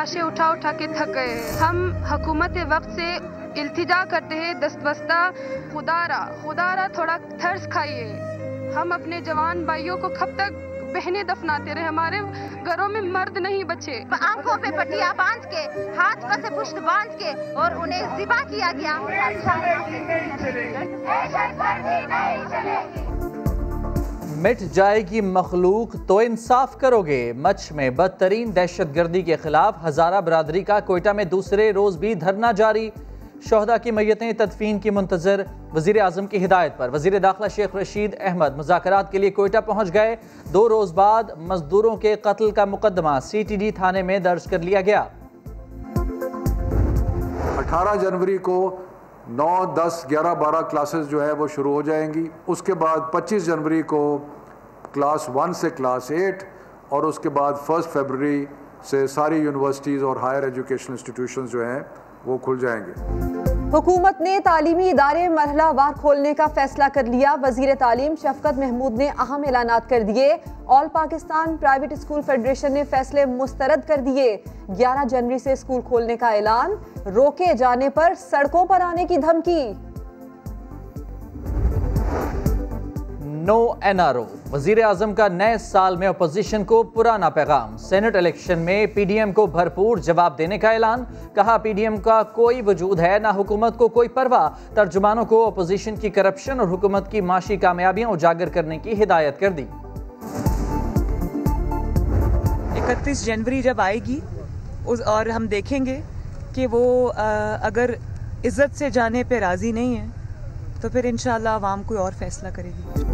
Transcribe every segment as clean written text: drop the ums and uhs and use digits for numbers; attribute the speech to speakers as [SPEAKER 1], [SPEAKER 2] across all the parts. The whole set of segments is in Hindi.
[SPEAKER 1] लाशें उठा उठा के थक गए। हम हुकूमत वक्त से इल्तिजा करते हैं दस्तबस्ता, खुदारा थोड़ा तरस खाइए। हम अपने जवान भाइयों को कब तक बहनें दफनाते रहे? हमारे घरों में मर्द नहीं बचे।
[SPEAKER 2] आंखों पे पट्टियां बांध के, हाथ पर से पुष्ट बांध के और उन्हें ज़िबा किया गया।
[SPEAKER 3] मिट जाएगी मखलूक तो इंसाफ करोगे। मच में बदतरीन दहशतगर्दी के खिलाफ हजारा बरादरी का कोयटा में दूसरे रोज भी धरना जारी। शोहदा की मैयतें तदफीन की मुंतजर। वजीर आजम की हिदायत पर वजीर दाखिला शेख रशीद अहमद मुज़ाकरात के लिए कोयटा पहुँच गए। 2 रोज बाद मजदूरों के कत्ल का मुकदमा CTD थाने में दर्ज कर लिया गया।
[SPEAKER 4] 18 जनवरी को 9, 10, 11, 12 क्लासेस जो है वो शुरू हो जाएंगी। उसके बाद 25 जनवरी को क्लास 1 से क्लास 8 और उसके बाद 1 फरवरी से सारी यूनिवर्सिटीज़ और हायर एजुकेशन इंस्टीट्यूशंस जो हैं वो खुल जाएंगे।
[SPEAKER 5] हुकूमत ने तालीमी इदारे मरहलावार खोलने का फैसला कर लिया। वजीर तालीम शफकत महमूद ने अहम ऐलानात कर दिए। All Pakistan private school federation ने फैसले मुस्तरद कर दिए। 11 जनवरी से स्कूल खोलने का ऐलान, रोके जाने पर सड़कों पर आने की धमकी।
[SPEAKER 3] No NRO। वजीर आजम का नए साल में अपोजिशन को पुराना पैगाम। सेनेट इलेक्शन में PDM को भरपूर जवाब देने का ऐलान। कहा PDM का कोई वजूद है ना हुकूमत को कोई परवाह। तर्जुमानों को अपोजिशन की करप्शन और हुकूमत की माशी कामयाबियां उजागर करने की हिदायत कर दी।
[SPEAKER 6] 31 जनवरी जब आएगी और हम देखेंगे कि वो अगर इज्जत से जाने पे राजी नहीं है तो फिर इंशाल्लाह आवाम कोई और फैसला करेगी।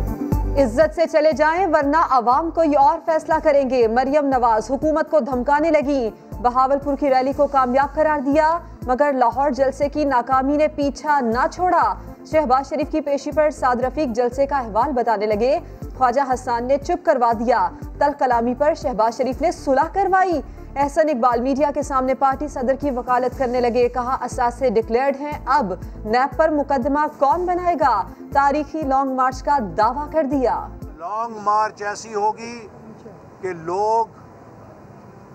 [SPEAKER 5] इज्जत से चले जाएं वरना अवाम कोई और फैसला करेंगे। मरियम नवाज हुकूमत को धमकाने लगी। बहावलपुर की रैली को कामयाब करार दिया मगर लाहौर जलसे की नाकामी ने पीछा ना छोड़ा। शहबाज शरीफ की पेशी पर साद रफीक जलसे का अहवाल बताने लगे। ख्वाजा हसन ने चुप करवा दिया। तल कलामी पर शहबाज शरीफ ने सुलह करवाई। एहसन इकबाल मीडिया के सामने पार्टी सदर की वकालत करने लगे। कहा असासे डिक्लेयर्ड हैं, अब नैब पर मुकदमा कौन बनाएगा। तारीखी लॉन्ग मार्च का दावा कर दिया।
[SPEAKER 7] लॉन्ग मार्च ऐसी होगी कि लोग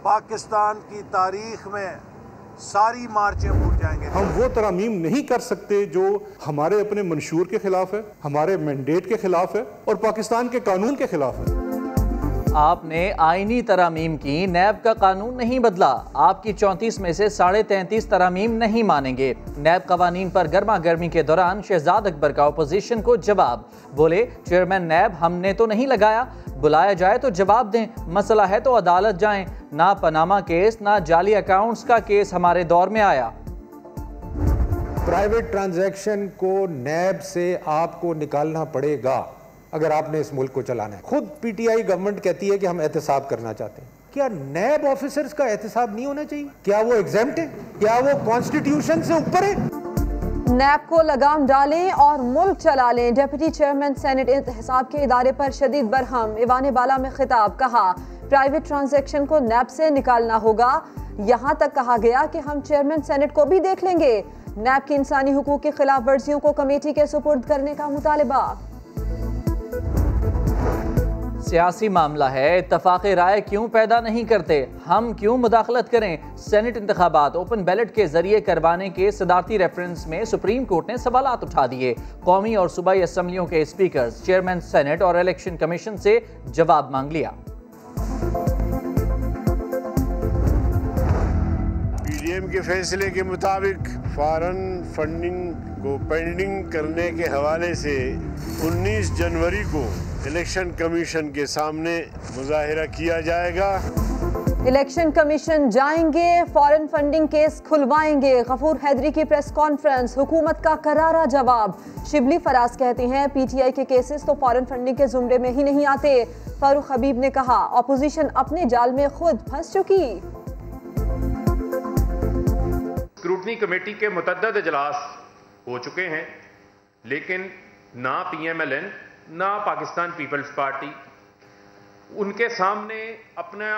[SPEAKER 7] पाकिस्तान की तारीख में सारी मार्चें भूल जाएंगे।
[SPEAKER 8] हम वो तरामीम नहीं कर सकते जो हमारे अपने मंशूर के खिलाफ है, हमारे मैंडेट के खिलाफ है और पाकिस्तान के कानून के खिलाफ है।
[SPEAKER 3] आपने आईनी तरामीम की, नैब का कानून नहीं बदला। आपकी 34 में से 33.5 तरामीम नहीं मानेंगे। नैब कवानीन पर गर्मा गर्मी के दौरान शहजाद अकबर का अपोजिशन को जवाब। बोले चेयरमैन नैब हमने तो नहीं लगाया, बुलाया जाए तो जवाब दें। मसला है तो अदालत जाएं। ना पनामा केस ना जाली अकाउंट्स का केस हमारे दौर में आया।
[SPEAKER 9] प्राइवेट ट्रांजैक्शन को नैब से आपको निकालना पड़ेगा अगर आपने इस मुल्क को चलाना है। खुद PTI गवर्नमेंट कहती है कि हम एहतसाब करना चाहते हैं। क्या नैब ऑफिसर्स का एहतसाब नहीं होना चाहिए? क्या वो एग्जेम्प्ट है? क्या वो कॉन्स्टिट्यूशन से ऊपर है?
[SPEAKER 5] नैब को लगाम डालें और मुल्क चला लें। डिप्टी चेयरमैन सेनेट एहतसाब के इदारे पर शदीद बरहम। ईवान बाला में खिताब। कहा प्राइवेट ट्रांजैक्शन को नैब से निकालना होगा। यहाँ तक कहा गया कि हम चेयरमैन सेनेट को भी देख लेंगे। नैब की इंसानी हुकूक की खिलाफ वर्जियों को कमेटी के सुपुर्द करने का मुतालबा।
[SPEAKER 3] सियासी मामला है, इत्तफाक़ राय क्यों पैदा नहीं करते? हम क्यों मुदाखलत करें? सेनेट इंतखाबात ओपन बैलेट के जरिए करवाने के सदारती रेफरेंस में सुप्रीम कोर्ट ने सवालात उठा दिए। कौमी और सूबाई असम्बलियों के स्पीकर्स, चेयरमैन सेनेट और इलेक्शन कमीशन से जवाब मांग लिया।
[SPEAKER 7] PDM के फैसले के मुताबिक फॉरेन फंडिंग को पेंडिंग करने के हवाले से 19 जनवरी को इलेक्शन कमीशन के सामने मुजाहिरा किया जाएगा।
[SPEAKER 5] इलेक्शन कमीशन जाएंगे, फॉरेन फंडिंग केस खुलवाएंगे। गफूर हैदरी की प्रेस कॉन्फ्रेंस, हुकूमत का करारा जवाब। शिबली फराज कहते हैं PTI के केसेस तो फॉरेन फंडिंग के जुमरे में ही नहीं आते। फारूक हबीब ने कहा अपोजिशन अपने जाल में खुद फंस चुकी।
[SPEAKER 10] स्क्रूटनी कमेटी के मुतअद्दिद इजलास हो चुके हैं लेकिन ना PMLN ना पाकिस्तान पीपल्स पार्टी उनके सामने अपना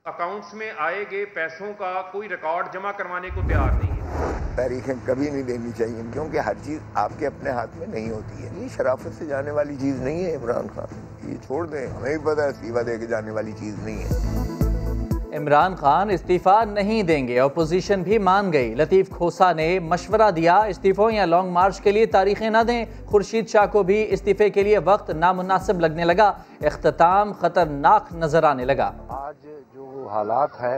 [SPEAKER 10] अकाउंट्स में आए गए पैसों का कोई रिकॉर्ड जमा करवाने को तैयार नहीं है।
[SPEAKER 11] तारीखें कभी नहीं देनी चाहिए क्योंकि हर चीज़ आपके अपने हाथ में नहीं होती है। ये शराफत से जाने वाली चीज़ नहीं है। इमरान खान ये छोड़ दें, हमें भी पता है इस्तीफा दे के जाने वाली चीज़ नहीं है।
[SPEAKER 3] इमरान खान इस्तीफा नहीं देंगे, अपोजिशन भी मान गई। लतीफ खोसा ने मशवरा दिया, इस्तीफों या लॉन्ग मार्च के लिए तारीखें ना दें। खुर्शीद शाह को भी इस्तीफे के लिए वक्त नामुनासिब लगने लगा। इख्तिताम खतरनाक नजर आने लगा।
[SPEAKER 12] आज जो हालात है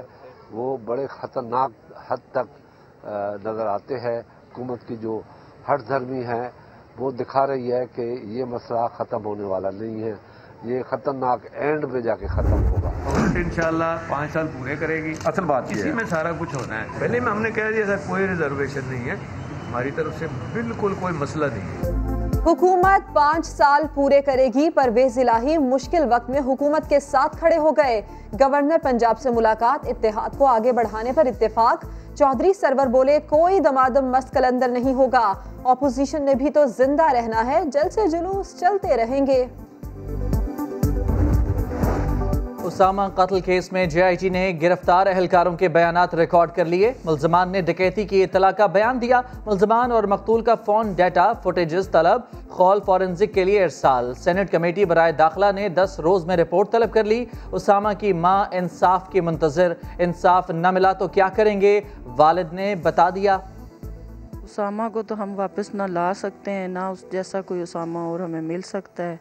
[SPEAKER 12] वो बड़े खतरनाक हद तक नजर आते हैं। हुकूमत की जो हट धर्मी है वो दिखा रही है कि ये मसला ख़त्म होने वाला नहीं है, ये खतरनाक एंड पे जाके ख़त्म होगा।
[SPEAKER 13] और इंशाल्लाह 5 साल पूरे करेगी। असल बात इसी में सारा कुछ होना है। पहले में हमने कह दिया था कोई रिजर्वेशन नहीं है, हमारी तरफ से बिल्कुल कोई मसला नहीं है।
[SPEAKER 5] हुकूमत 5 साल पूरे करेगी। परवेज इलाही मुश्किल वक्त में हुकूमत के साथ खड़े हो गए। गवर्नर पंजाब से मुलाकात, इत्तेहाद को आगे बढ़ाने पर इत्तेफाक। चौधरी सरवर बोले कोई दमादम मस्त कलंदर नहीं होगा। ऑपोजिशन ने भी तो जिंदा रहना है, जलसे जुलूस चलते रहेंगे।
[SPEAKER 3] उसामा कत्ल केस में JIT ने गिरफ्तार एहलकारों के बयानात रिकॉर्ड कर लिए। मुल्ज़मान ने डकैती की इत्तला का बयान दिया। मुल्ज़मान और मकतूल का फ़ोन डाटा फुटेजेस तलब, खौल फॉरेंसिक के लिए इरसाल। सेनेट कमेटी बराए दाखिला ने 10 रोज़ में रिपोर्ट तलब कर ली। उसामा की माँ इंसाफ की मुंतज़िर, इंसाफ न मिला तो क्या करेंगे, वालिद ने बता दिया।
[SPEAKER 14] उसामा को तो हम वापस ना ला सकते हैं, ना उस जैसा कोई उसामा और हमें मिल सकता है।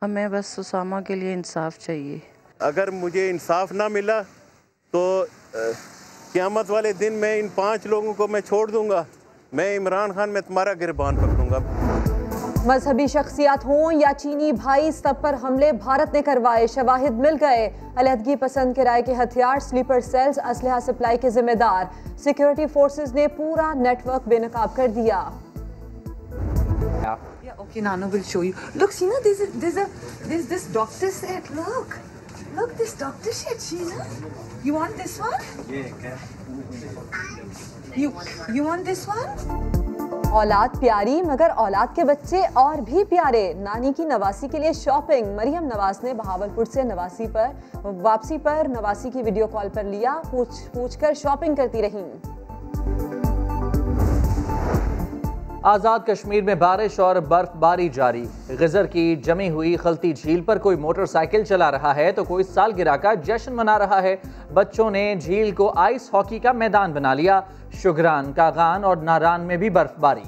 [SPEAKER 14] हमें बस उसामा के लिए इंसाफ चाहिए।
[SPEAKER 15] अगर मुझे इंसाफ ना मिला तो क़यामत वाले दिन मैं इन 5 लोगों को मैं छोड़ दूंगा। मैं इमरान खान में तुम्हारा गिरबान पकड़ूंगा।
[SPEAKER 5] मजहबी शख्सियात हों या चीनी भाई, सब पर हमले भारत ने करवाए। शवाहिद मिल गए। अलहदगी पसंद किराए के हथियार, स्लीपर सेल्स, असलहा सप्लाई के जिम्मेदार। सिक्योरिटी फोर्सेस ने पूरा नेटवर्क बेनकाब कर दिया।
[SPEAKER 16] Yeah, okay, Nano will show you. Look, Sheena, there's this doctor set. Look, this doctor set, Sheena. You want this one? Yeah. You want this one?
[SPEAKER 5] औलाद प्यारी मगर औलाद के बच्चे और भी प्यारे। नानी की नवासी के लिए शॉपिंग। मरियम नवाज ने बहावलपुर से वापसी पर नवासी की वीडियो कॉल पर लिया। पूछ कर शॉपिंग करती रहीं।
[SPEAKER 3] आज़ाद कश्मीर में बारिश और बर्फबारी जारी। गिजर की जमी हुई खलती झील पर कोई मोटरसाइकिल चला रहा है तो कोई सालगिरह का जश्न मना रहा है। बच्चों ने झील को आइस हॉकी का मैदान बना लिया। शुगरान, कागान और नारान में भी बर्फबारी।